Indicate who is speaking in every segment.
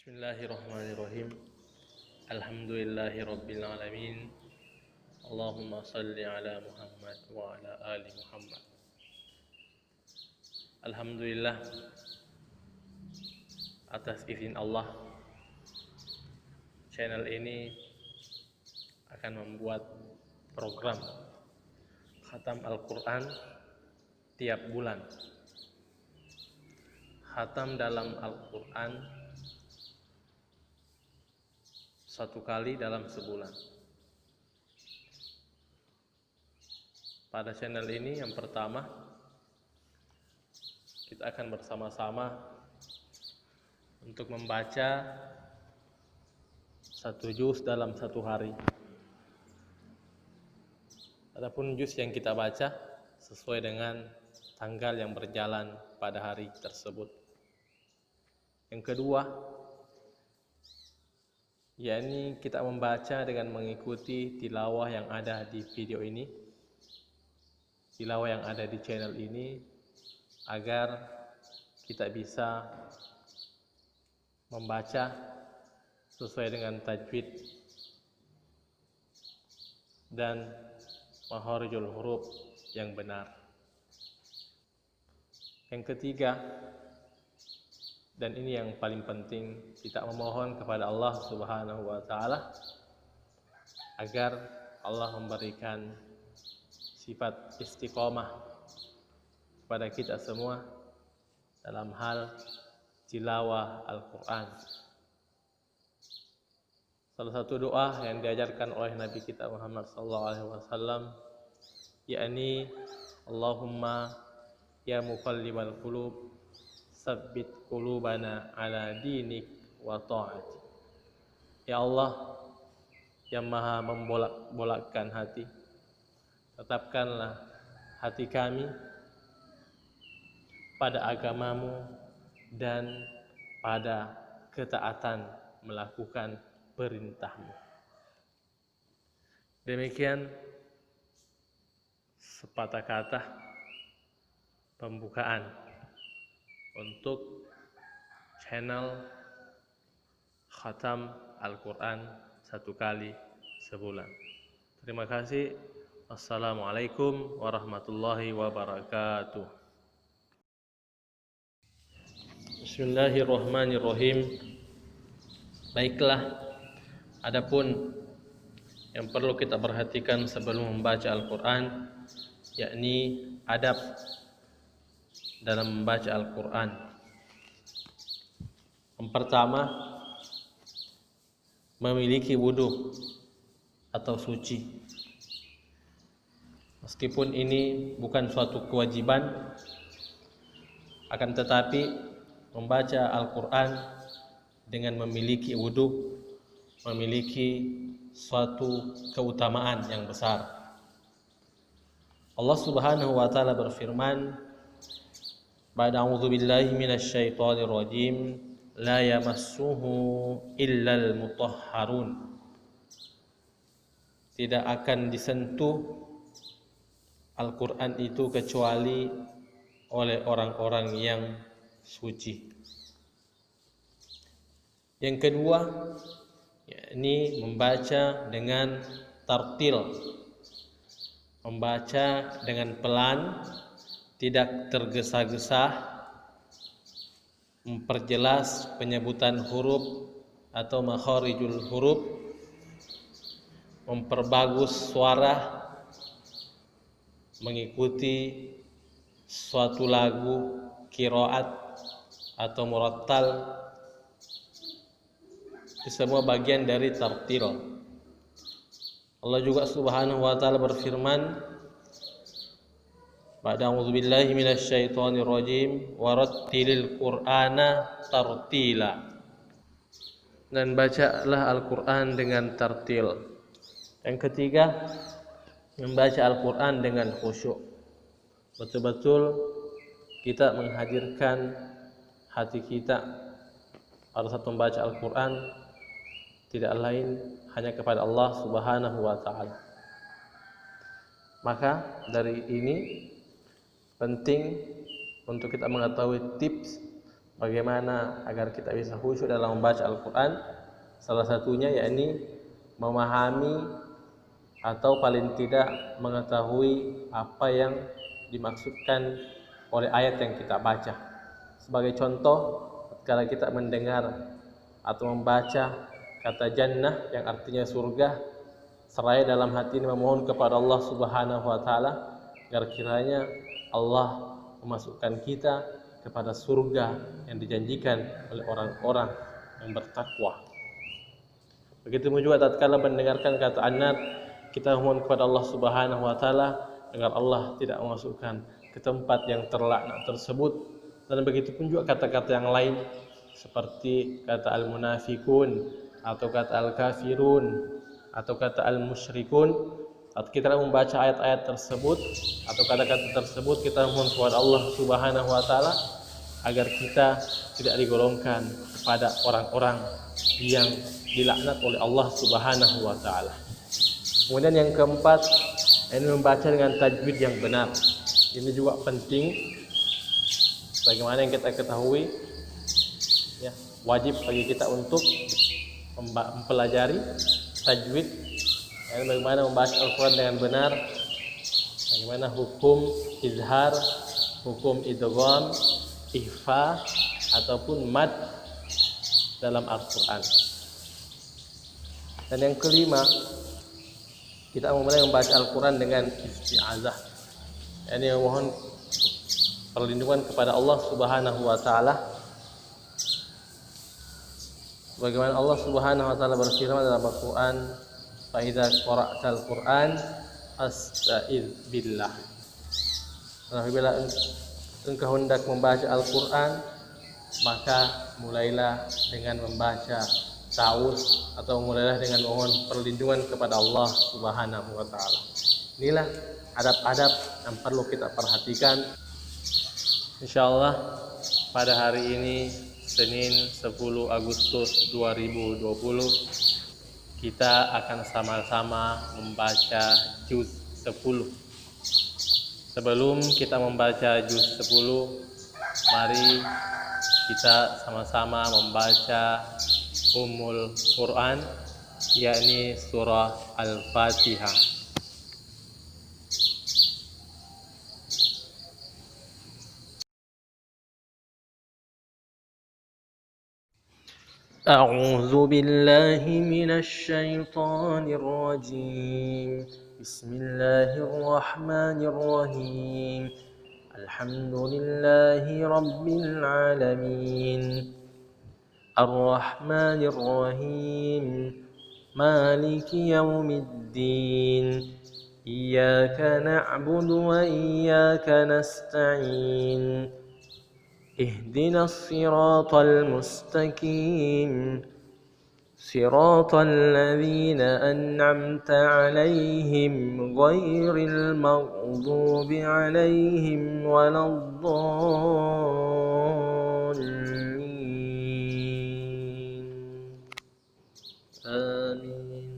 Speaker 1: Bismillahirrahmanirrahim. Alhamdulillahi rabbil alamin. Allahumma salli ala Muhammad wa ala ali Muhammad. Alhamdulillah, atas izin Allah, channel ini akan membuat program khatam Al-Quran tiap bulan. Khatam dalam Al-Quran satu kali dalam sebulan. Pada channel ini yang pertama, kita akan bersama-sama untuk membaca satu juz dalam satu hari. Adapun juz yang kita baca sesuai dengan tanggal yang berjalan pada hari tersebut. Yang kedua, yakni kita membaca dengan mengikuti tilawah yang ada di video ini, tilawah yang ada di channel ini, agar kita bisa membaca sesuai dengan tajwid dan makharijul huruf yang benar. Yang ketiga, dan ini yang paling penting, kita memohon kepada Allah Subhanahu wa Ta'ala agar Allah memberikan sifat istiqomah kepada kita semua dalam hal tilawah Al-Quran. Salah satu doa yang diajarkan oleh Nabi kita Muhammad SAW, yakni Allahumma ya muqallibal qulub sabbit qulubana ala dinik wa ta'ati. Ya Allah yang maha membolak-bolakkan hati, tetapkanlah hati kami pada agamamu dan pada ketaatan melakukan perintahmu. Demikian sepatah kata pembukaan untuk channel Khatam Al-Quran satu kali sebulan. Terima kasih. Assalamualaikum warahmatullahi wabarakatuh. Bismillahirrahmanirrahim. Baiklah, adapun yang perlu kita perhatikan sebelum membaca Al-Quran, yakni adab dalam membaca Al-Quran. Yang pertama, memiliki wudu atau suci. Meskipun ini bukan suatu kewajiban, akan tetapi membaca Al-Quran dengan memiliki wudu memiliki suatu keutamaan yang besar. Allah Subhanahu wa Ta'ala berfirman, ba'da a'udzu billahi minasyaitonir rajim, la yamassuhu illal mutahharun. Tidak akan disentuh Al-Quran itu kecuali oleh orang-orang yang suci. Yang kedua, yakni membaca dengan tartil, membaca dengan pelan, tidak tergesa-gesa, memperjelas penyebutan huruf atau makharijul huruf, memperbagus suara, mengikuti suatu lagu qiraat atau murattal. Itu semua bagian dari tartil. Allah juga Subhanahu wa Ta'ala berfirman, ba'da a'udzu billahi minasyaitonir rajim warattilil qur'ana tartila. Dan bacalah Al-Quran dengan tartil. Yang ketiga, membaca Al-Quran dengan khusyuk. Betul-betul kita menghadirkan hati kita pada saat membaca Al-Quran, tidak lain hanya kepada Allah Subhanahu wa Ta'ala. Maka dari ini penting untuk kita mengetahui tips bagaimana agar kita bisa khusyuk dalam membaca Al-Quran. Salah satunya yakni memahami atau paling tidak mengetahui apa yang dimaksudkan oleh ayat yang kita baca. Sebagai contoh, ketika kita mendengar atau membaca kata jannah yang artinya surga, seraya dalam hati ini memohon kepada Allah Subhanahu wa taala agar kiranya Allah memasukkan kita kepada surga yang dijanjikan oleh orang-orang yang bertakwa. Begitu juga tatkala mendengarkan kata an-nar, kita mohon kepada Allah Subhanahu wa taala agar Allah tidak memasukkan ke tempat yang terlaknat tersebut. Dan begitu pun juga kata-kata yang lain seperti kata al-munafikun atau kata al-kafirun atau kata al-musyrikun. Saat kita membaca ayat-ayat tersebut atau kata-kata tersebut, kita mohon kepada Allah Subhanahu wa taala agar kita tidak digolongkan kepada orang-orang yang dilaknat oleh Allah Subhanahu wa taala. Kemudian yang keempat, ini membaca dengan tajwid yang benar. Ini juga penting. Bagaimana yang kita ketahui, ya, wajib bagi kita untuk mempelajari tajwid, dan bagaimana membaca Al-Quran dengan benar, bagaimana hukum izhar, hukum idgham, ikhfa ataupun mad dalam Al-Quran. Dan yang kelima, kita mulai membaca Al-Quran dengan isti'azah, yakni memohon perlindungan kepada Allah Subhanahu wa taala. Bagaimana Allah Subhanahu wa taala berfirman dalam Al-Quran, "Fa idza qara'tal Qur'an fasta'idz billah." Apabila engkau hendak membaca Al-Quran, maka mulailah dengan membaca ta'awudz atau mulailah dengan mohon perlindungan kepada Allah Subhanahu wa taala. Inilah adab-adab yang perlu kita perhatikan. Insyaallah pada hari ini Senin 10 Agustus 2020 kita akan sama-sama membaca juz 10. Sebelum kita membaca juz 10, mari kita sama-sama membaca Ummul Quran, yakni surah Al-Fatihah. A'udzu billahi minasy syaithanir rajim. Bismillahirrahmanirrahim. Alhamdulillahi rabbil alamin. Ar-Rahmanir Rahim. Maliki yaumiddin. Iyyaka na'budu wa iyyaka nasta'in. اهدنا الصراط المستقيم صراط الذين أنعمت عليهم غير المغضوب عليهم ولا الضالين آمين.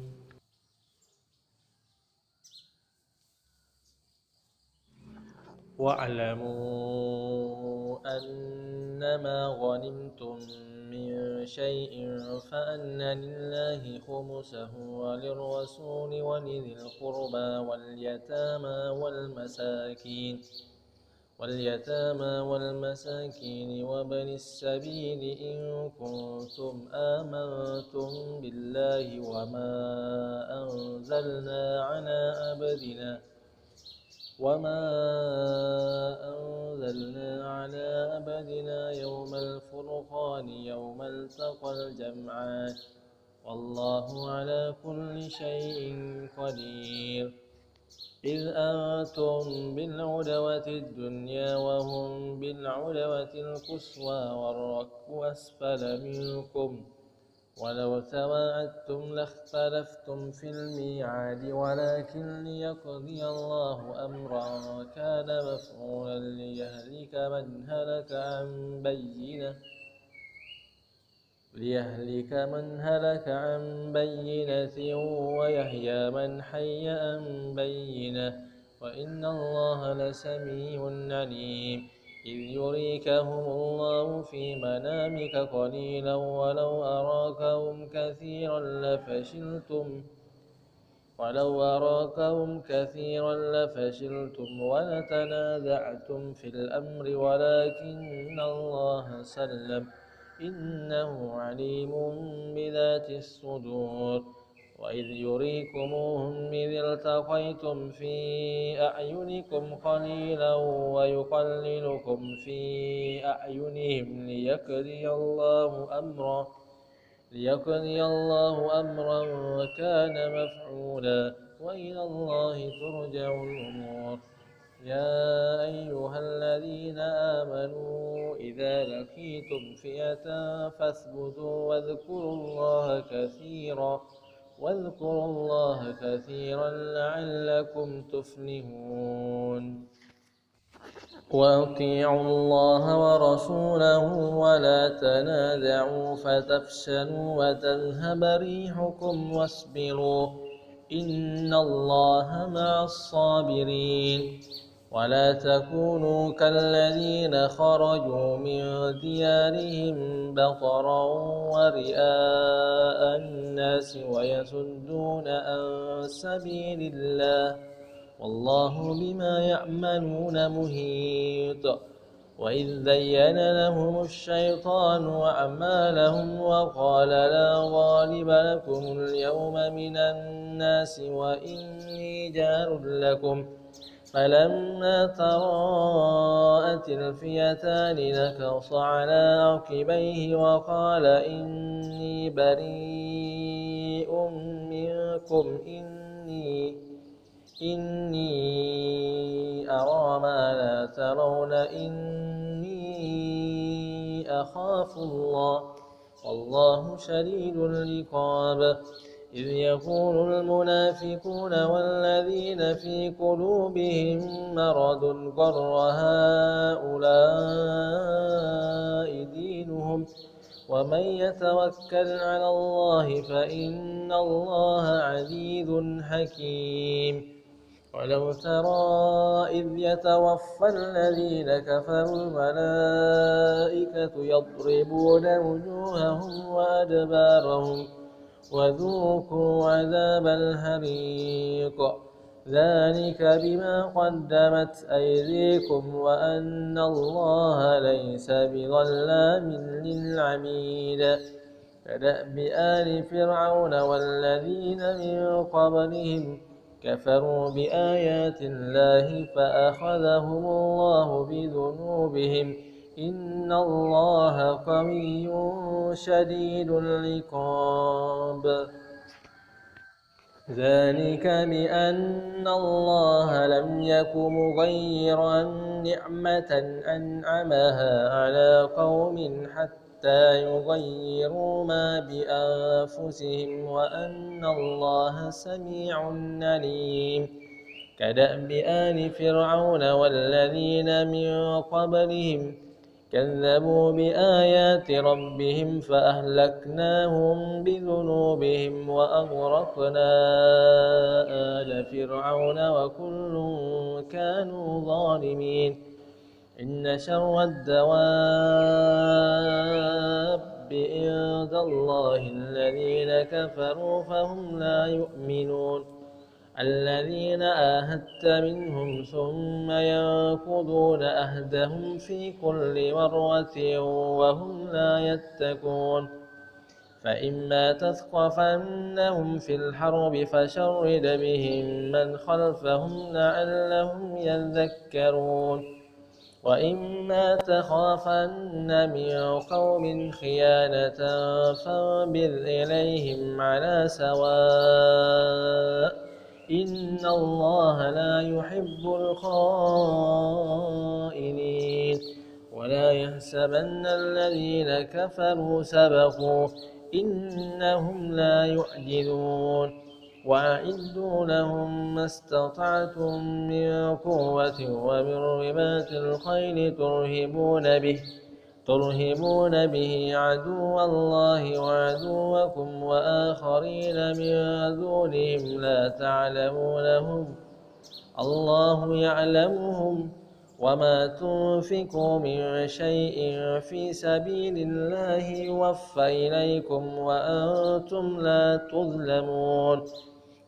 Speaker 1: واعلموا أنما غنمتم من شيء فأن لله خمسه وللرسول ولذي القربى واليتامى والمساكين وابن السبيل إن كنتم آمنتم بالله وما أنزلنا على عبدنا يوم الفرقان يوم التقى الجمعان والله على كل شيء قدير إذ أنتم بالعدوة الدنيا وهم بالعدوة القصوى والركب أسفل منكم ولو تواعدتم لاختلفتم في الميعاد ولكن ليقضي الله أمرا كان مفعولا ليهلك من هلك عن بينة ويحيى من حي عن بينة وإن الله لسميع عليم. إذ يريكهم الله في منامك قليلا ولو أراكهم كثيرا لفشلتم ولتنازعتم في الأمر ولكن الله سلم إنه عليم بذات الصدور وإذ يريكموهم إذ التقيتم في أعينكم قليلا ويقللكم في أعينهم ليقضي الله أمرا كان مفعولا وإلى الله ترجع الأمور يا أيها الذين آمنوا إذا لقيتم فئة فاثبتوا واذكروا الله كثيرا لعلكم تفلحون وأطيعوا الله ورسوله ولا تنازعوا فتفشلوا وتذهب ريحكم واصبروا إن الله مع الصابرين ولا تكونوا كالذين خرجوا من ديارهم بطرا ورئاء الناس ويصدون عن سبيل الله والله بما يعملون محيط وإذ زين لهم الشيطان أعمالهم وقال لا غالب لكم اليوم من الناس وإني جار لكم فلما تراءت الفئتان نكص على عقبيه وقال إني بريء منكم إني أرى ما لا ترون إني أخاف الله والله شديد العقاب إذ يقول المنافقون والذين في قلوبهم مرض غر هؤلاء دينهم ومن يتوكل على الله فإن الله عزيز حكيم ولو ترى إذ يتوفى الذين كفروا الملائكة يضربون وجوههم وأدبارهم وذوقوا عذاب الحريق ذلك بما قدمت أيديكم وأن الله ليس بظلام للعبيد كدأب آل فرعون والذين من قبلهم كفروا بآيات الله فأخذهم الله بذنوبهم إن الله قوي شديد العقاب ذلك بأن الله لم يك مغيرا نعمة أنعمها على قوم حتى يغيروا ما بأنفسهم وأن الله سميع عليم كدأب آل فرعون والذين من قبلهم كذبوا بآيات ربهم فأهلكناهم بذنوبهم وأغرقنا آل فرعون وكل كانوا ظالمين إن شر الدواب عند الله الذين كفروا فهم لا يؤمنون الذين آهدت منهم ثم ينقضون أهدهم في كل مرة وهم لا يتقون فإما تثقفنهم في الحرب فشرد بهم من خلفهم لعلهم يذكرون وإما تخافن من قوم خيانة فانبذ إليهم على سواء إن الله لا يحب الخائنين ولا يحسبن الذين كفروا سبقوا إنهم لا يعجزون وأعدوا لهم ما استطعتم من قوة ومن رباط الخيل ترهبون به عدو الله وعدوكم وآخرين من دونهم لا تعلمونهم الله يعلمهم وما تنفقوا من شيء في سبيل الله يوفى إليكم وأنتم لا تظلمون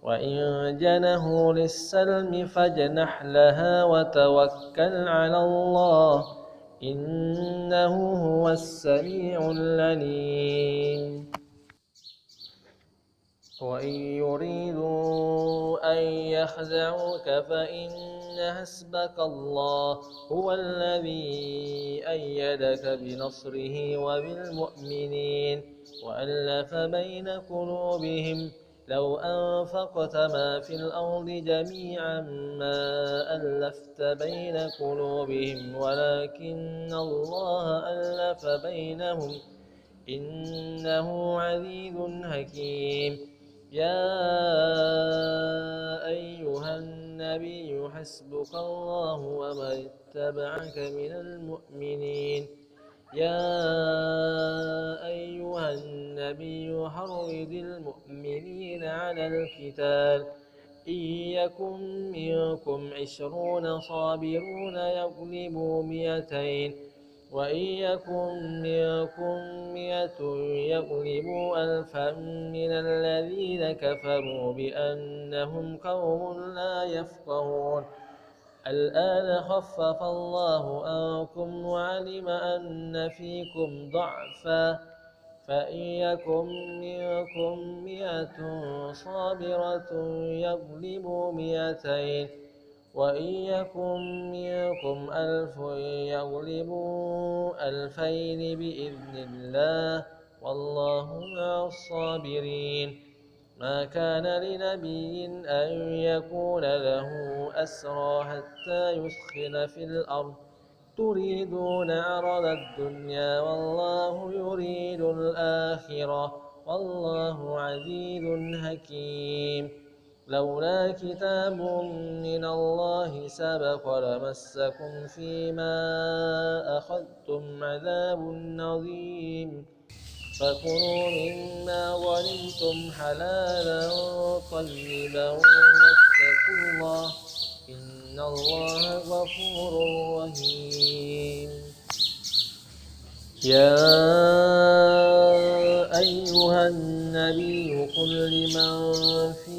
Speaker 1: وإن جنحوا للسلم فاجنح لها وتوكل على الله إنه هو السميع العليم وإن يريدوا أن يخدعوك فإن حسبك الله هو الذي أيدك بنصره وبالمؤمنين وألف بين قلوبهم لو أنفقت ما في الأرض جميعا ما ألفت بين قلوبهم ولكن الله ألف بينهم إنه عزيز حكيم يا أيها النبي حسبك الله ومن اتبعك من المؤمنين يا أيها النبي حرض المؤمنين على القتال إن يكن منكم 20 صابرون يغلبوا 200 وإن يكن منكم 100 يغلبوا 1000 من الذين كفروا بأنهم قوم لا يفقهون الآن خفف الله عنكم وعلم أن فيكم ضعفا فإن يكن منكم 100 صابرة يغلبوا 200 وإن يكن منكم 1000 يغلبوا 2000 بإذن الله والله مع الصابرين ما كان لنبي أن يكون له أسرى حتى يثخن في الأرض تريدون عرض الدنيا والله يريد الآخرة والله عزيز حكيم لولا كتاب من الله سبق لمسكم فيما أخذتم عذاب عظيم فكلوا مما ظلمتم حلالا طيبا واتقوا الله إن الله غفور رحيم يا أيها النبي قل لمن في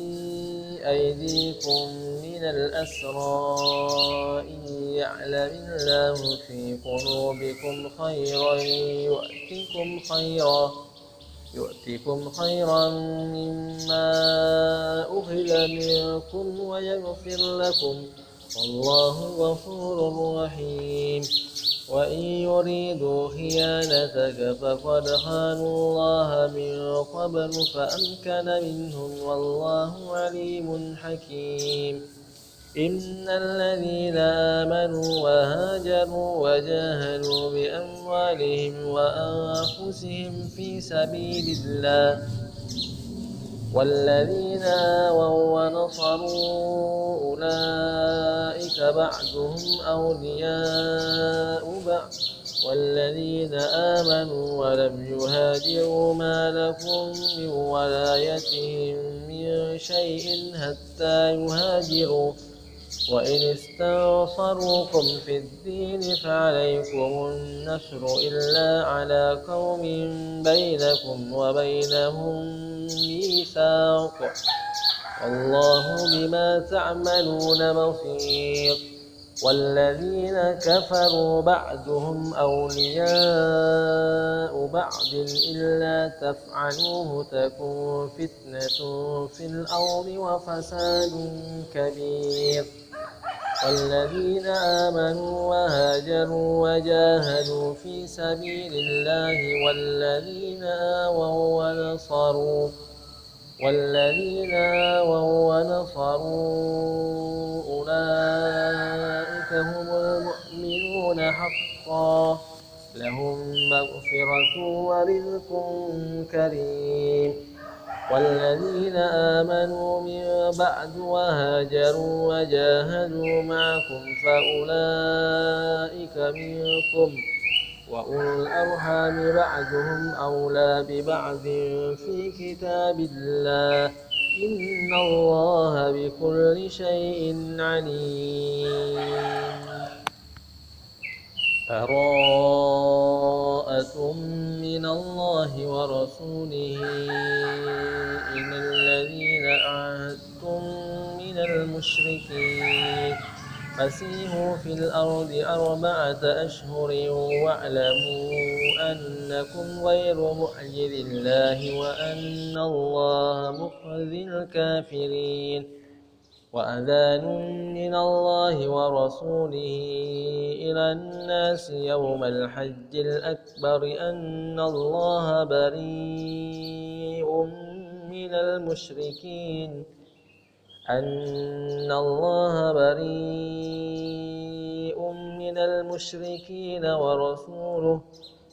Speaker 1: أيديكم من الأسرى إن يعلم الله في قلوبكم خيرا يؤتكم خيرا مما أخذ منكم ويغفر لكم والله غفور رحيم وإن يريدوا خيانتك فقد خانوا الله من قبل فأمكن منهم والله عليم حكيم إن الذين آمنوا وهاجروا وجاهدوا بأموالهم وأنفسهم في سبيل الله والذين آووا ونصروا أولئك بعضهم أولياء بعض والذين آمنوا ولم يهاجروا ما لكم من ولايتهم من شيء حتى يهاجروا وإن استنصروكم في الدين فعليكم النصر إلا على قوم بينكم وبينهم ميثاق والله بما تعملون بصير والذين كفروا بعضهم أولياء بعض إلا تفعلوه تكن فتنة في الأرض وفساد كبير والذين آمنوا وهاجروا وجاهدوا في سبيل الله والذين آووا ونصروا أولئك هم المؤمنون حقا لهم مغفرة ورزق كريم والذين آمنوا من بعد وهاجروا وجاهدوا معكم فأولئك منكم وأولو الأرحام بعضهم أولى ببعض في كتاب الله إن الله بكل شيء عليم براءة من الله ورسوله إلى الذين عاهدتم من المشركين فسيحوا في الأرض 4 أشهر واعلموا أنكم غير معجز الله وأن الله مخزي الكافرين وأذان من الله ورسوله إلى الناس يوم الحج الأكبر أن الله بريء من المشركين ورسوله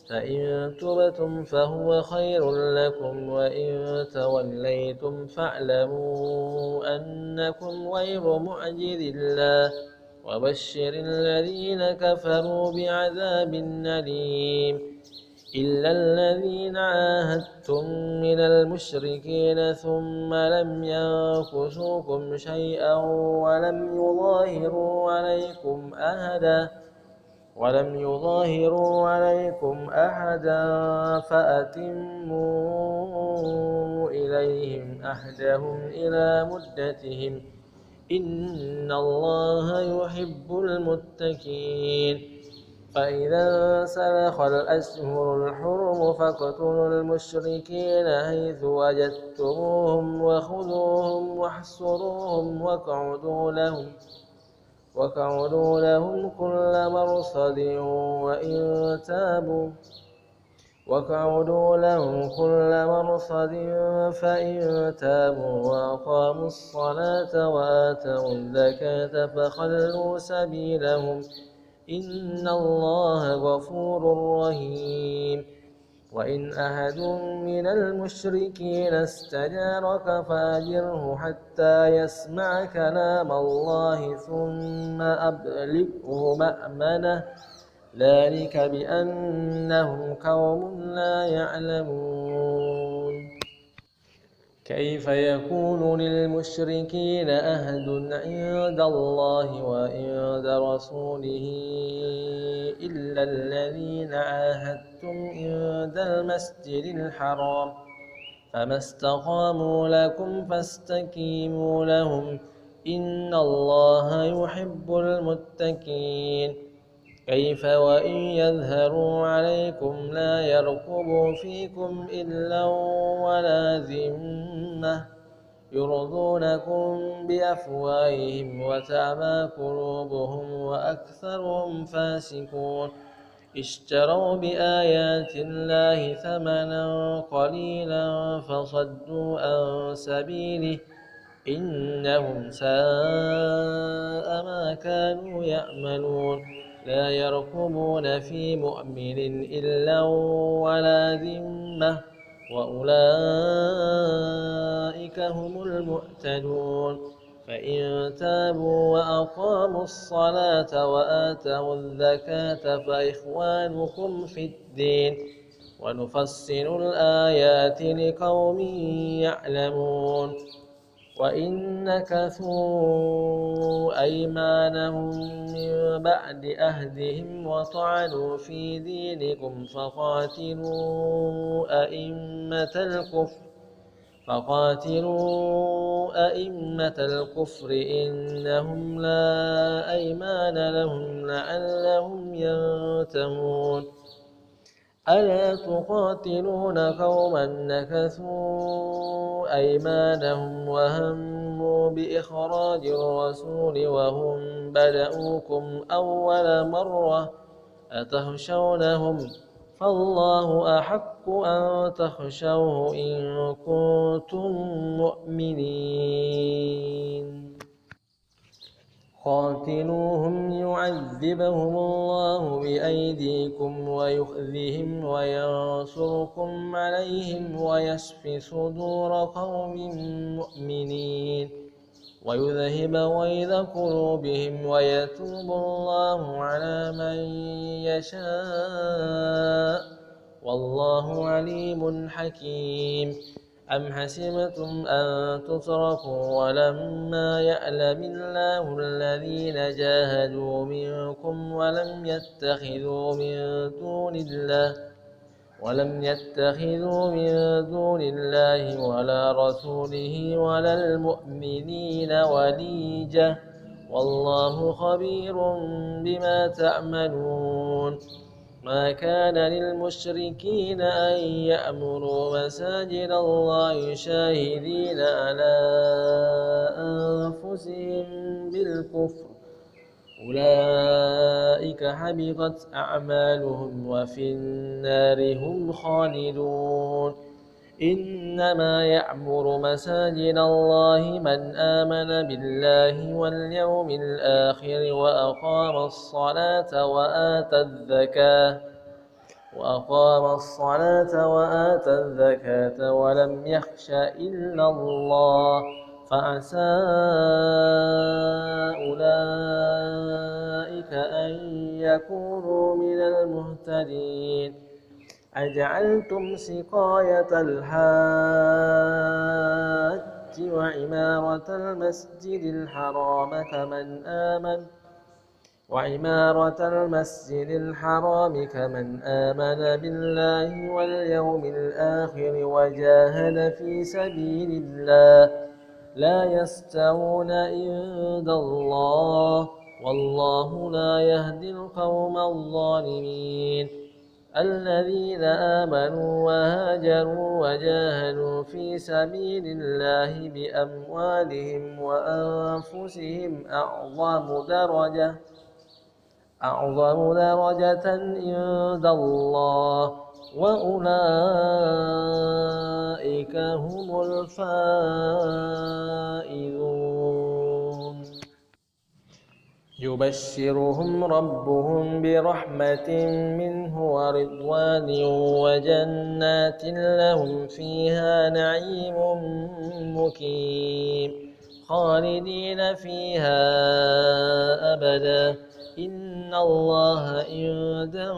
Speaker 1: فإن تبتم فهو خير لكم وإن توليتم فاعلموا أنكم غير معجز الله وبشر الذين كفروا بعذاب أليم إلا الذين عاهدتم من المشركين ثم لم ينكثوكم شيئا ولم يظاهروا عليكم أحدا فأتموا إليهم أحدهم إلى مدتهم إن الله يحب المتقين فإذا انسلخ الأشهر الحرم فاقتلوا المشركين حيث وجدتموهم وخذوهم واحصروهم واقعدوا لهم كل مرصد فإن تابوا وأقاموا الصلاة وآتوا الزكاة فخلوا سبيلهم إن الله غفور رحيم وإن أحد من المشركين استجارك فأجره حتى يسمع كلام الله ثم أبلغه مأمنه ذلك بأنهم قوم لا يعلمون كيف يكون للمشركين عهد عند الله وعند رسوله إلا الذين عاهدتم عند المسجد الحرام فما استقاموا لكم فاستقيموا لهم إن الله يحب المتقين كيف وإن يظهروا عليكم لا يرقبوا فيكم إلا ولا ذمة يرضونكم بأفواههم وتأبى قلوبهم وأكثرهم فاسقون اشتروا بآيات الله ثمنا قليلا فصدوا عن سبيله إنهم ساء ما كانوا يعملون لا يرقبون في مؤمن إلا ولا ذمة وأولئك هم المعتدون فإن تابوا وأقاموا الصلاة وآتوا الزكاة فإخوانكم في الدين ونفصل الآيات لقوم يعلمون وإن نكثوا أيمانهم من بعد أهدهم وطعنوا في دينكم فقاتلوا أئمة الكفر إنهم لا أيمان لهم لعلهم ينتهون ألا تقاتلون قوما نكثوا أيمانهم وهموا بإخراج الرسول وهم بدؤوكم أول مرة أتخشونهم فالله أحق أن تخشوه إن كنتم مؤمنين قاتلوهم يعذبهم الله بأيديكم ويخزهم وينصركم عليهم ويشف صدور قوم مؤمنين ويذهب غيظ قلوبهم ويتوب الله على من يشاء والله عليم حكيم أم حسبتم أن تتركوا ولما يعلم الله الذين جاهدوا منكم ولم يتخذوا من دون الله ولا رسوله ولا المؤمنين وليجة والله خبير بما تعملون ما كان للمشركين أن يأمروا مساجد الله شاهدين على أنفسهم بالكفر أولئك حبطت أعمالهم وفي النار هم خالدون إنما يعمر مساجد الله من آمن بالله واليوم الآخر وأقام الصلاة ولم يخش إلا الله فعسى أولئك أن يكونوا من المهتدين أجعلتم سقاية الحاج وعمارة المسجد الحرام كمن آمن بالله واليوم الآخر وجاهد في سبيل الله لا يستوون عند الله والله لا يهدي القوم الظالمين الذين آمنوا وهاجروا وجاهدوا في سبيل الله بأموالهم وأنفسهم أعظم درجة عند الله وأولئك هم الفائزون يبشرهم ربهم برحمة منه ورضوان وجنات لهم فيها نعيم مقيم خالدين فيها أبدا إن الله عنده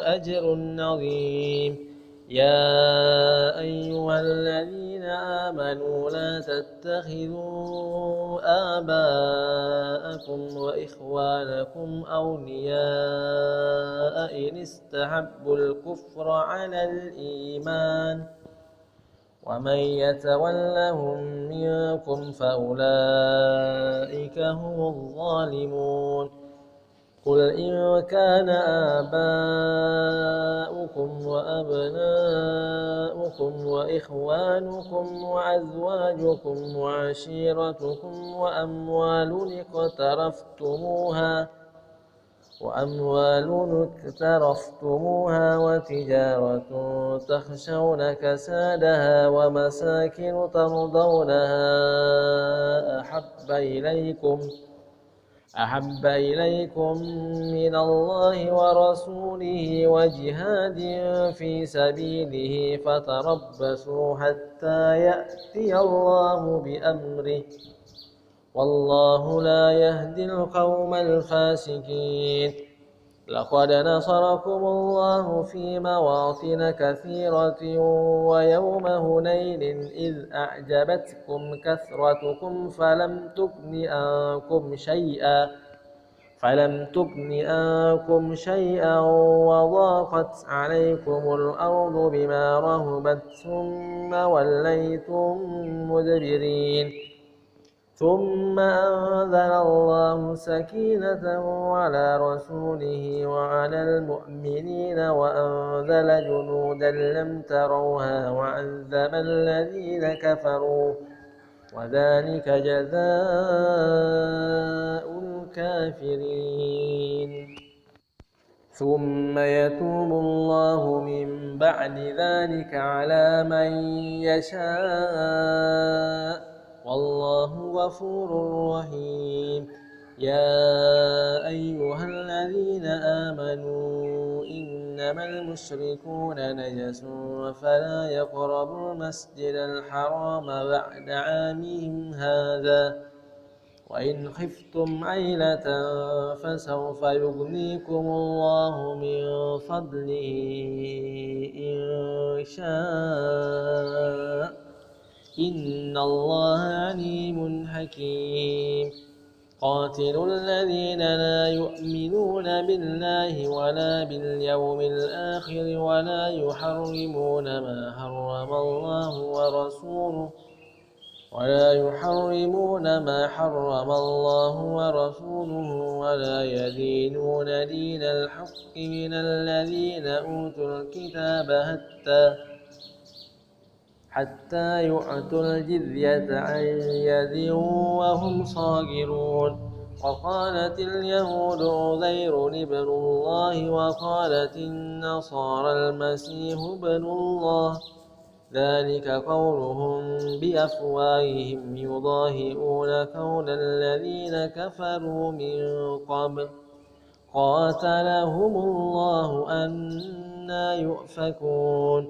Speaker 1: أجر عظيم يا أيها الذين آمنوا لا تتخذوا آباءكم وإخوانكم أولياء إن استحبوا الكفر على الإيمان ومن يتولهم منكم فأولئك هم الظالمون قل إن كان آباؤكم وأبناؤكم وإخوانكم وأزواجكم وعشيرتكم وأموال اقترفتموها وتجارة تخشون كسادها ومساكن ترضونها أحب إليكم من الله ورسوله وجهاد في سبيله فتربصوا حتى يأتي الله بأمره والله لا يهدي القوم الفاسقين لقد نصركم الله في مواطن كثيرة ويوم هنين إذ أعجبتكم كثرتكم فلم تغن عنكم شيئا وضاقت عليكم الأرض بما رهبت ثم وليتم مدبرين ثم أنزل الله سكينته على رسوله وعلى المؤمنين وأنزل جنودا لم تروها وعذب الذين كفروا وذلك جزاء الكافرين ثم يتوب الله من بعد ذلك على من يشاء والله غفور رحيم يا أيها الذين آمنوا إنما المشركون نجس فلا يقربوا المسجد الحرام بعد عامهم هذا وإن خفتم عيلة فسوف يغنيكم الله من فضله إن شاء إن الله عليم حكيم قاتلوا الذين لا يؤمنون بالله ولا باليوم الآخر ولا يحرمون ما حرم الله ورسوله ولا يدينون دين الحق من الذين أوتوا الكتاب حتى يعطوا الجزية عن يد وهم صاغرون وقالت اليهود عزير ابن الله وقالت النصارى المسيح ابن الله ذلك قولهم بأفواههم يضاهئون قول الذين كفروا من قبل قاتلهم الله أنى يؤفكون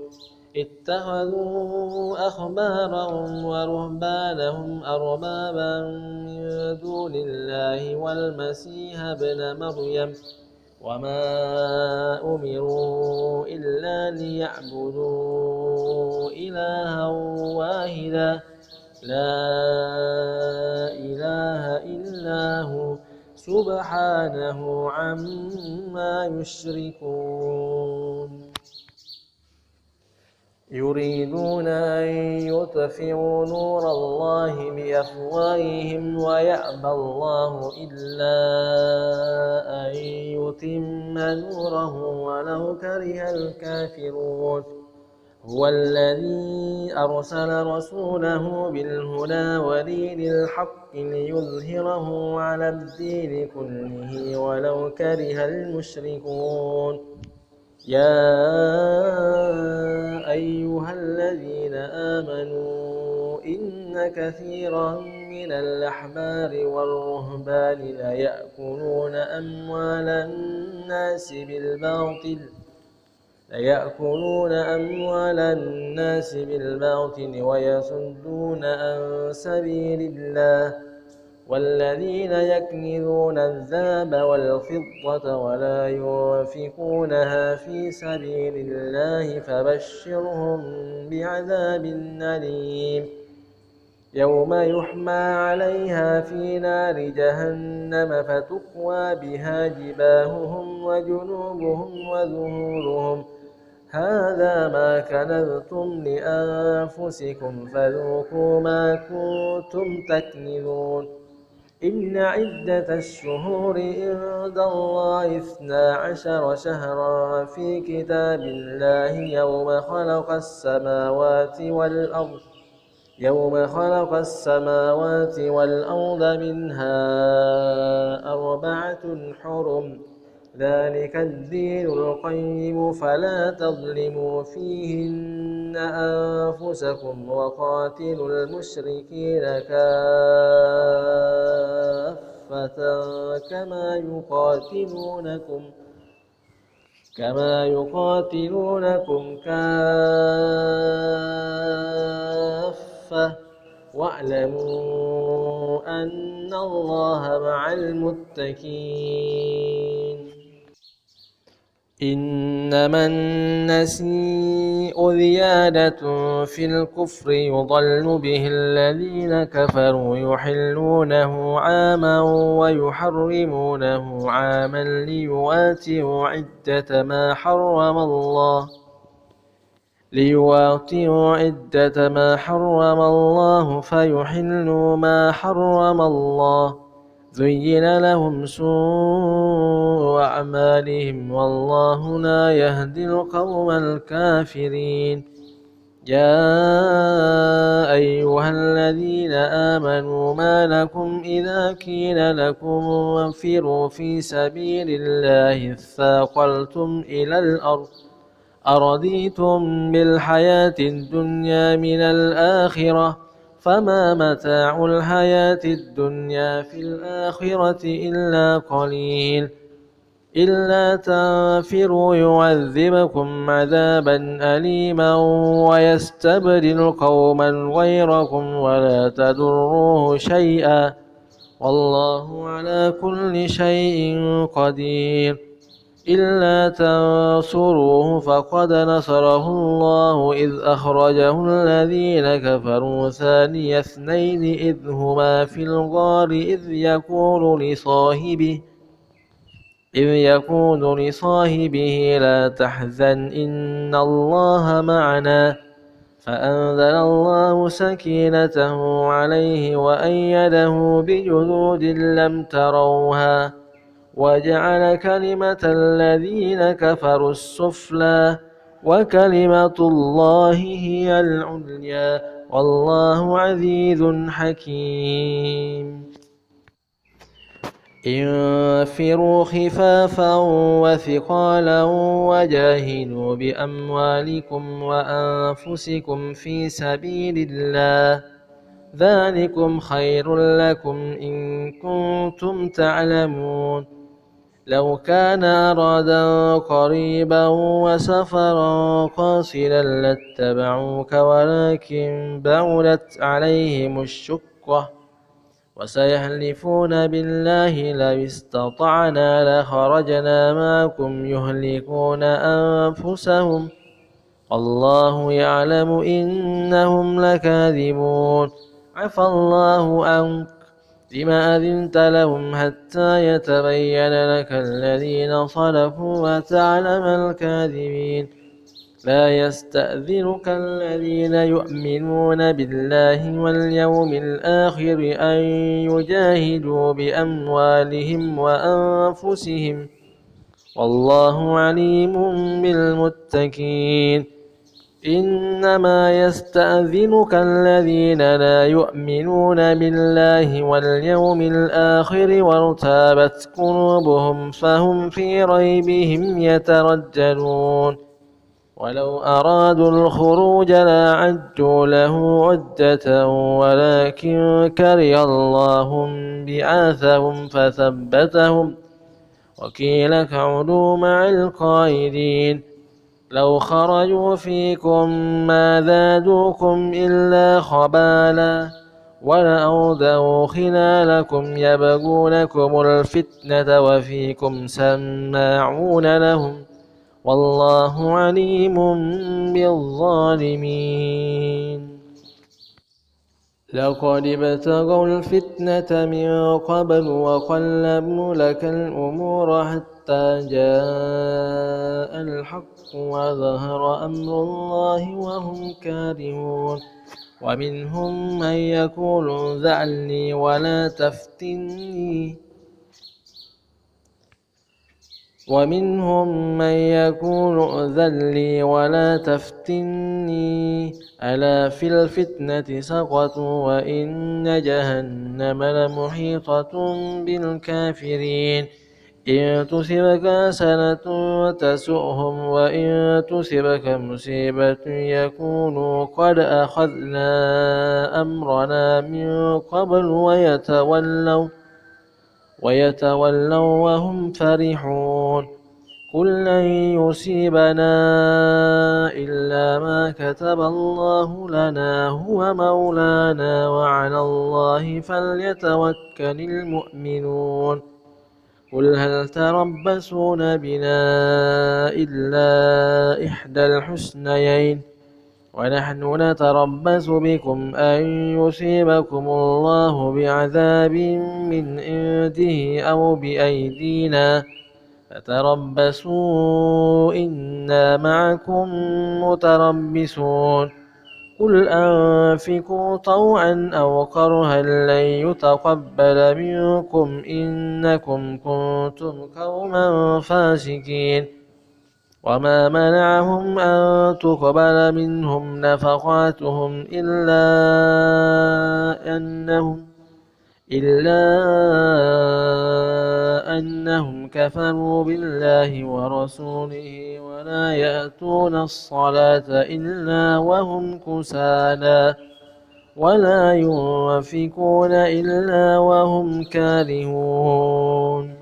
Speaker 1: اتخذوا أحبارهم ورهبانهم أربابا من دون الله والمسيح ابن مريم وما أمروا إلا ليعبدوا إلها واحدا لا إله إلا هو سبحانه عما يشركون يريدون أن يطفئوا نور الله بأفواههم ويأبى الله إلا أن يتم نوره ولو كره الكافرون هو الذي أرسل رسوله بالهدى ودين الحق ليظهره على الدين كله ولو كره المشركون يا أيها الذين آمنوا إن كثيرا من الأحبار والرهبان ليأكلون أموال الناس بالباطل ويصدون عن سبيل الله والذين يكنزون الذهب والفضة ولا ينفقونها في سبيل الله فبشرهم بعذاب أليم يوم يحمى عليها في نار جهنم فتقوى بها جباههم وجنوبهم وظهورهم هذا ما كنزتم لأنفسكم فذوقوا ما كنتم تكنزون إن عدة الشهور عند الله 12 شهرا في كتاب الله يوم خلق السماوات والأرض منها 4 حرم ذلك الدين القيم فلا تظلموا فيهن أنفسكم وقاتلوا المشركين كافة كما يقاتلونكم كافة واعلموا أن الله مع المتقين إنما النسيء زيادة في الكفر يضل به الذين كفروا يحلونه عاما ويحرمونه عاما ليواتوا عدة ما حرم الله فيحلوا ما حرم الله زين لهم سوء أعمالهم والله لا يهدي القوم الكافرين يا أيها الذين آمنوا ما لكم إذا قيل لكم انفروا في سبيل الله اثاقلتم إلى الأرض أرضيتم بالحياة الدنيا من الآخرة فما متاع الحياة الدنيا في الآخرة إلا قليل إلا تنفروا يعذبكم عذابا أليما ويستبدل قوما غيركم ولا تضروه شيئا والله على كل شيء قدير إلا تنصروه فقد نصره الله إذ أخرجه الذين كفروا ثاني اثنين إذ هما في الغار إذ يقول لصاحبه لا تحزن إن الله معنا فأنزل الله سكينته عليه وأيده بجنود لم تروها وجعل كلمة الذين كفروا السفلى وكلمة الله هي العليا والله عزيز حكيم انفروا خفافا وثقالا وجاهدوا بأموالكم وأنفسكم في سبيل الله ذلكم خير لكم إن كنتم تعلمون لو كان أرادا قريبا وسفرا قاصدا لاتبعوك ولكن بعدت عليهم الشقة وسيحلفون بالله لو استطعنا لخرجنا معكم يهلكون أنفسهم الله يعلم إنهم لكاذبون عفى الله عنك لما أذنت لهم حتى يتبين لك الذين صدقوا وتعلم الكاذبين لا يستأذنك الذين يؤمنون بالله واليوم الآخر أن يجاهدوا بأموالهم وأنفسهم والله عليم بالمتقين إنما يستأذنك الذين لا يؤمنون بالله واليوم الآخر وارتابت قلوبهم فهم في ريبهم يترددون ولو أرادوا الخروج لأعدوا له عدة ولكن كره الله بعاثهم فثبتهم وقيل اقعدوا مع القائدين لو خرجوا فيكم ما زادوكم إلا خبالا ولأوضعوا خلالكم يبغونكم الفتنة وفيكم سماعون لهم والله عليم بالظالمين لقد ابتغوا الفتنة من قبل وقلبوا لك الأمور حتى جاء الحق وظهر أمر الله وهم كارهون ومنهم من يقول ذعلني ولا تفتني ومنهم من يقول ائذن ولا تفتني ألا في الفتنة سقطوا وإن جهنم لمحيطة بالكافرين إن تصبك حسنة تسؤهم وإن تصبك مصيبة يكونوا قد أخذنا أمرنا من قبل ويتولوا وهم فرحون قل لن يصيبنا إلا ما كتب الله لنا هو مولانا وعلى الله فليتوكل المؤمنون قل هل تربصون بنا إلا إحدى الحسنيين ونحن نتربص بكم أن يصيبكم الله بعذاب من عنده أو بأيدينا فتربصوا إنا معكم متربصون قل أنفقوا طوعا أو كرها لن يتقبل منكم إنكم كنتم قوما فاسقين وما منعهم أن تقبل منهم نفقاتهم إلا أنهم كفروا بالله ورسوله ولا يأتون الصلاة إلا وهم كسالى ولا ينفقون إلا وهم كارهون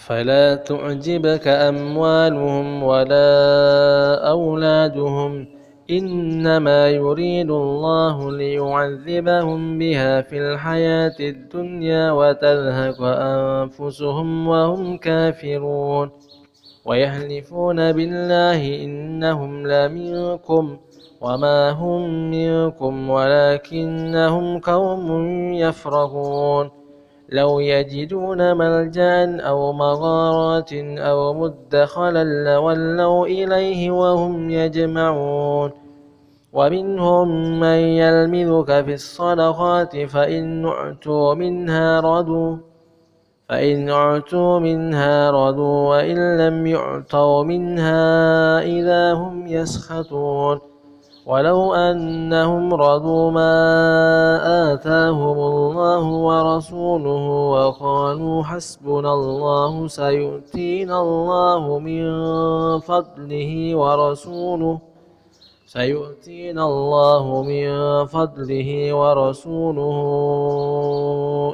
Speaker 1: فلا تعجبك أموالهم ولا أولادهم إنما يريد الله ليعذبهم بها في الحياة الدنيا وتزهق أنفسهم وهم كافرون ويحلفون بالله إنهم لمنكم وما هم منكم ولكنهم قوم يفرقون لو يجدون ملجأ أو مغارات أو مدخلا لولوا إليه وهم يجمعون ومنهم من يلمذك في الصدقات فإن أعطوا منها رضوا وإن لم يعطوا منها إذا هم يسخطون ولو أنهم رضوا ما آتاهم الله ورسوله وقالوا حسبنا الله سيؤتينا الله من فضله ورسوله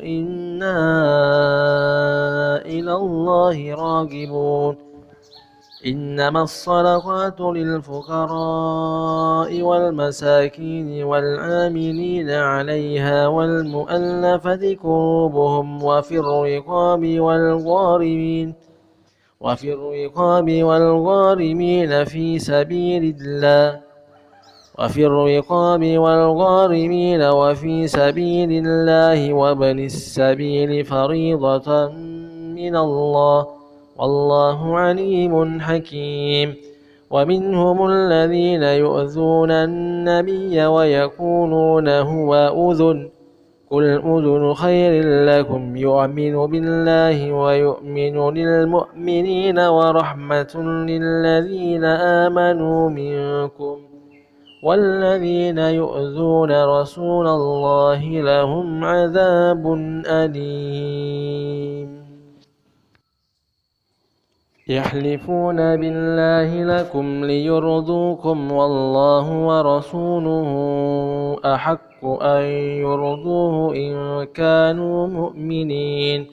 Speaker 1: إنا إلى الله راغبون إنما الصدقات للفقراء والمساكين والعاملين عليها والمؤلفة قلوبهم وفي الرقاب والغارمين في سبيل الله وابن السبيل فريضة من الله والله عليم حكيم ومنهم الذين يؤذون النبي ويقولون هو أذن قل أذن خير لكم يؤمن بالله ويؤمن للمؤمنين ورحمة للذين آمنوا منكم والذين يؤذون رسول الله لهم عذاب أليم يحلفون بالله لكم ليرضوكم والله ورسوله أحق أن يرضوه إن كانوا مؤمنين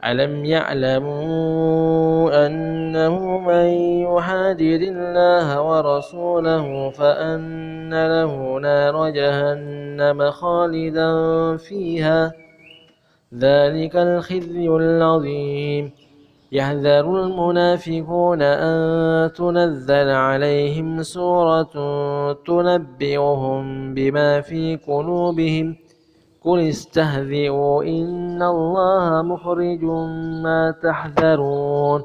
Speaker 1: ألم يعلموا أنه من يحادد الله ورسوله فأن له نار جهنم خالدا فيها ذلك الخزي العظيم يحذر المنافقون أن تنزل عليهم سورة تنبئهم بما في قلوبهم قل استهزئوا إن الله مخرج ما تحذرون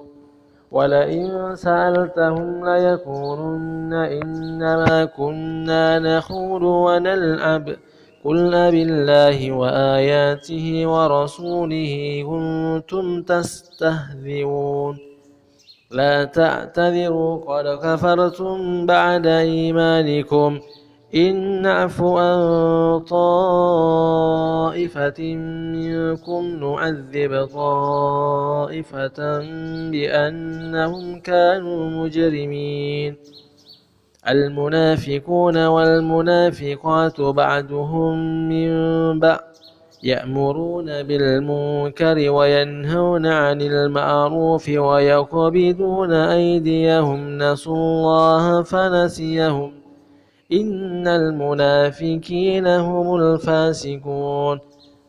Speaker 1: ولئن سألتهم ليقولن إنما كنا نخوض ونلعب قل أبالله وآياته ورسوله كنتم تستهزئون لا تعتذروا قد كفرتم بعد إيمانكم إن نعفو عن طائفة منكم نعذب طائفة بأنهم كانوا مجرمين المنافقون والمنافقات بعضهم من بعض يأمرون بالمنكر وينهون عن المعروف ويقبضون أيديهم نسوا الله فنسيهم إن المنافقين هم الفاسقون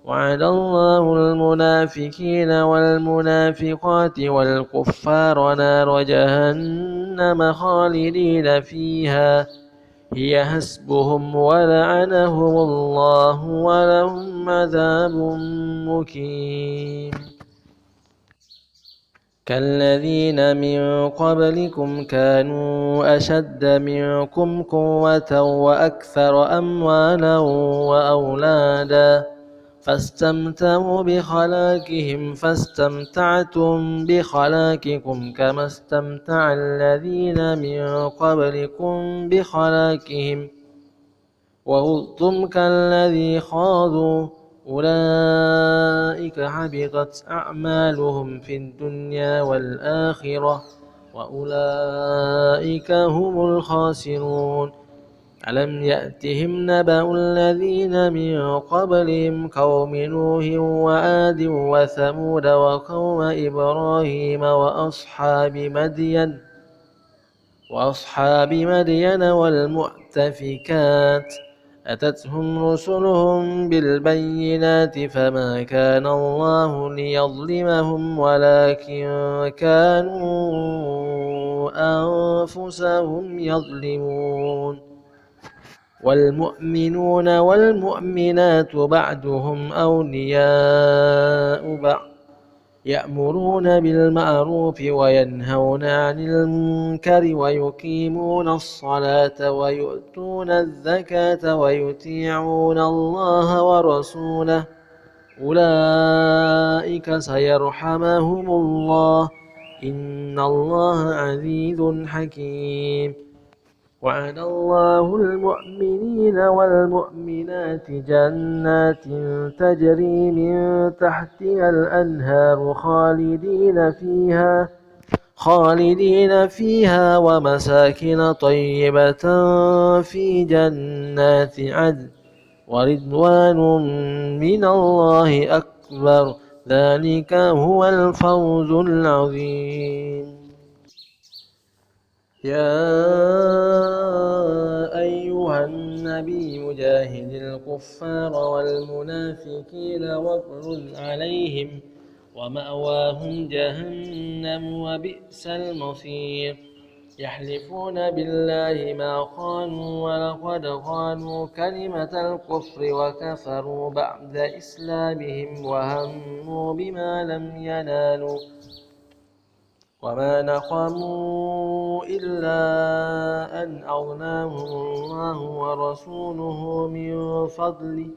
Speaker 1: وعد الله المنافقين والمنافقات والكفار نار جهنم خالدين فيها هي حسبهم ولعنهم الله ولهم عذاب مقيم كالذين من قبلكم كانوا أشد منكم قوة وأكثر أموالا وأولادا فاستمتعوا بخلاقهم فاستمتعتم بخلاقكم كما استمتع الذين من قبلكم بخلاقهم وخضتم كالذي خاضوا أولئك حبطت أعمالهم في الدنيا والآخرة وأولئك هم الخاسرون ألم يأتهم نبأ الذين من قبلهم قوم نوح وعاد وثمود وقوم إبراهيم وأصحاب مدين والمؤتفكات أتتهم رسلهم بالبينات فما كان الله ليظلمهم ولكن كانوا أنفسهم يظلمون والمؤمنون والمؤمنات بعضهم أولياء بعض يأمرون بالمعروف وينهون عن المنكر ويقيمون الصلاة ويؤتون الزكاة ويطيعون الله ورسوله أولئك سيرحمهم الله إن الله عزيز حكيم وعد الله المؤمنين والمؤمنات جنات تجري من تحتها الأنهار خالدين فيها ومساكن طيبة في جنات عدن ورضوان من الله أكبر ذلك هو الفوز العظيم يا أيها النبي جاهد الكفار والمنافقين واغلظ عليهم ومأواهم جهنم وبئس المصير يحلفون بالله ما قالوا ولقد قالوا كلمة الكفر وكفروا بعد إسلامهم وهموا بما لم ينالوا وما نقموا إلا أن أغناهم الله ورسوله من فضله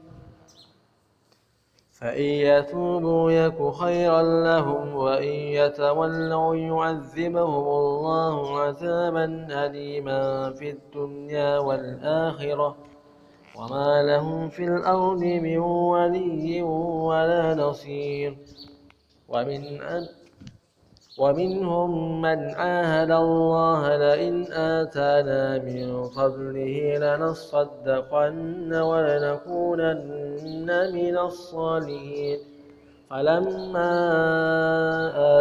Speaker 1: فإن يتوبوا يك خيرا لهم وإن يتولوا يعذبهم الله عذابا أليما في الدنيا والآخرة وما لهم في الأرض من ولي ولا نصير ومنهم من عاهد الله لئن آتانا من فضله لنصدقن ولنكونن من الصالحين فلما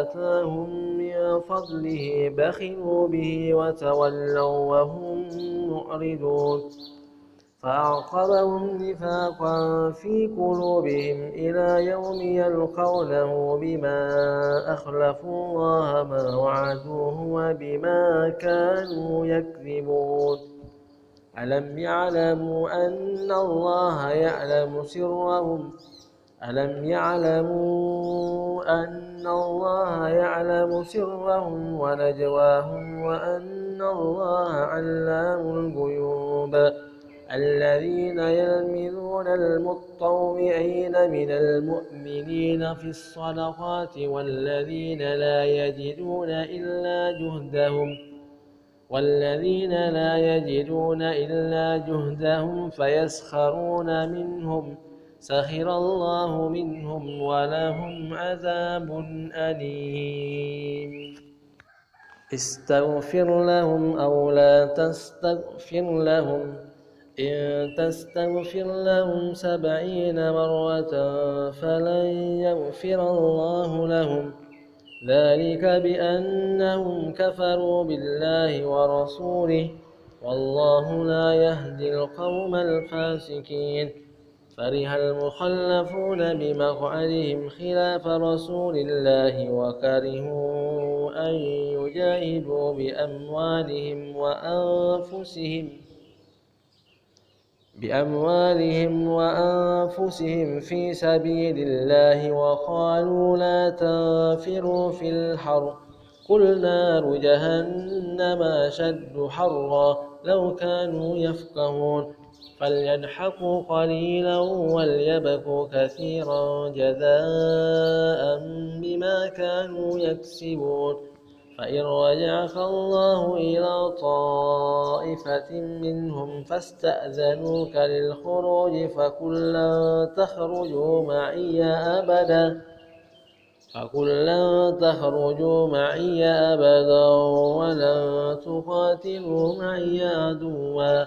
Speaker 1: آتاهم من فضله بخلوا به وتولوا وهم معرضون فأعقبهم نفاقا في قلوبهم إلى يوم يلقونه بما أخلفوا الله ما وعدوه وبما كانوا يكذبون ألم يعلموا أن الله يعلم سرهم ونجواهم وأن الله علام الغيوب الذين يلمزون المطوعين من المؤمنين في الصدقات والذين لا يجدون إلا جهدهم فيسخرون منهم سخر الله منهم ولهم عذاب أليم استغفر لهم أو لا تستغفر لهم إن تستغفر لهم 70 مرة فلن يغفر الله لهم ذلك بأنهم كفروا بالله ورسوله والله لا يهدي القوم الفاسقين فرح المخلفون بمقعدهم خلاف رسول الله وكرهوا أن يجاهدوا بأموالهم وأنفسهم في سبيل الله وقالوا لا تنفروا في الحر قل نار جهنم أشد حرا لو كانوا يفقهون فليضحكوا قليلا وليبكوا كثيرا جزاء بما كانوا يكسبون فإن رجعك الله إلى طائفة منهم فاستأذنوك للخروج فقل لن تخرجوا معي أبدا ولن تقاتلوا معي عدوا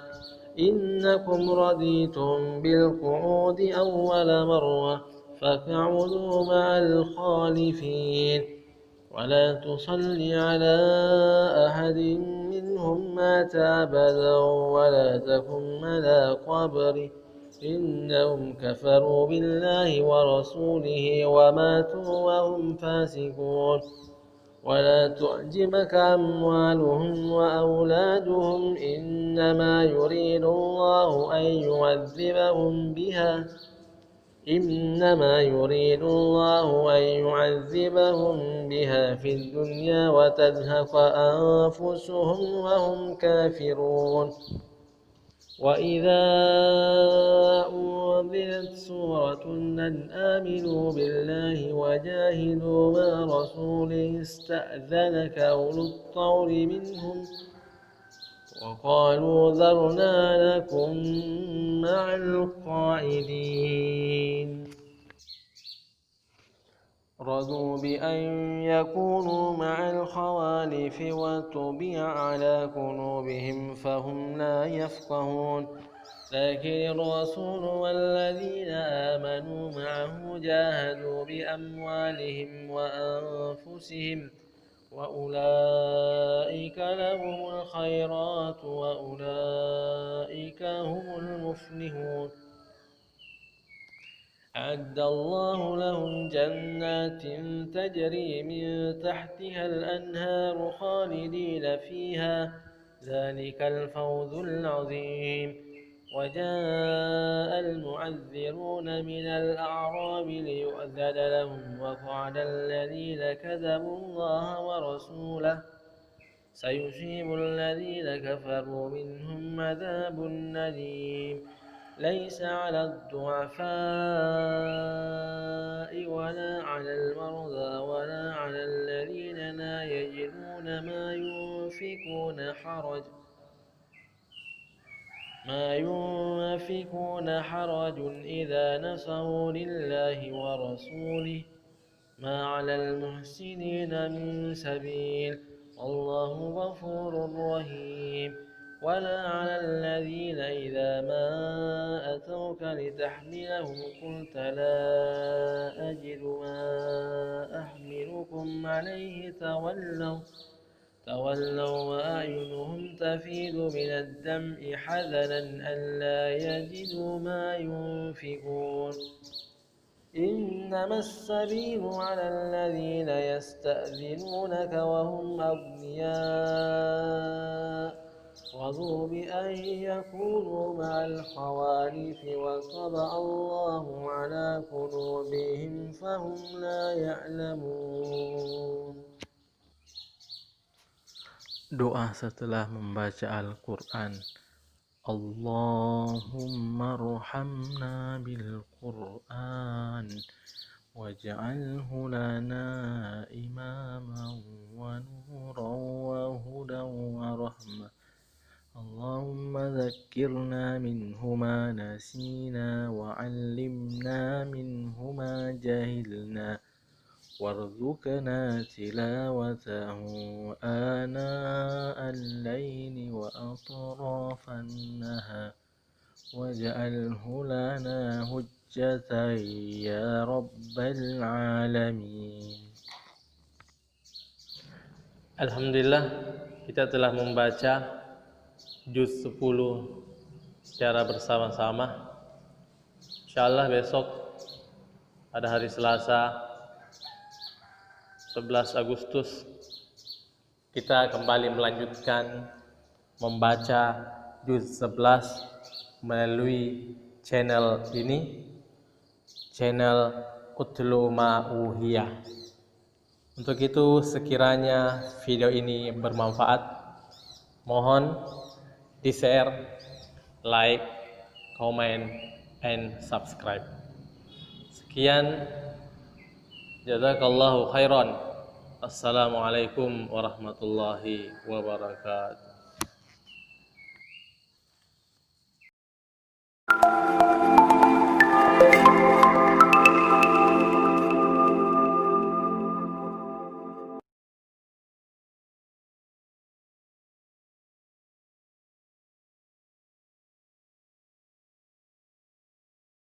Speaker 1: إنكم رضيتم بالقعود أول مرة فاقعدوا مع الخالفين ولا تصل على أحد منهم منهم مات أبدا ولا تقم على قبره إنهم كفروا بالله ورسوله وماتوا وهم فاسقون ولا تعجبك أموالهم وأولادهم إنما يريد الله أن يعذبهم بها في الدنيا وتزهق أنفسهم وهم كافرون وإذا أنزلت سورة أن آمنوا بالله وجاهدوا مع رسوله استأذنك أولو الطول منهم وقالوا ذرنا لكم مع القاعدين رضوا بأن يكونوا مع الخوالف وطبع على قلوبهم فهم لا يفقهون لكن الرسول والذين آمنوا معه جاهدوا بأموالهم وأنفسهم وأولئك لهم الخيرات وأولئك هم المفلحون أعد الله لهم جنات تجري من تحتها الأنهار خالدين فيها ذلك الفوز العظيم وجاء المعذرون من الأعراب ليؤذن لهم وقعد الذين كذبوا الله ورسوله سيصيب الذين كفروا منهم عذاب أليم ليس على الضعفاء ولا على المرضى ولا على الذين لا يجدون ما ينفقون حرج إذا نصروا لله ورسوله ما على المحسنين من سبيل والله غفور رحيم ولا على الذين إذا ما أتوك لتحملهم قلت لا أجد ما أحملكم عليه تولوا وأعينهم تفيض من الدمع حزنا ألا يجدوا ما ينفقون إنما السبيل على الذين يستأذنونك وهم أغنياء رضوا بأن يكونوا مع الخوالف وطبع الله على قلوبهم فهم لا يعلمون. Doa setelah membaca Al-Quran. Allahumma arhamna bil Qur'an waj'alhu lana imaman wa nuran wa hudan wa rahmah. Allahumma dhakkirna minhu ma nasina wa 'allimna minhu ma jahilna warzuqna tilawatahu ana al-layli wa atrafan nahar waj'alhu lana hujjatan ya rabbal alamin. Alhamdulillah, kita telah membaca juz 10 secara bersama-sama. Insyaallah besok pada hari Selasa 11 Agustus kita kembali melanjutkan membaca juz 11 melalui channel ini, channel Utlu Ma Uhiya. Untuk itu sekiranya video ini bermanfaat, mohon di-share, like, comment, and subscribe. Sekian. Jazakallahu khairan. Assalamualaikum warahmatullahi wabarakatuh.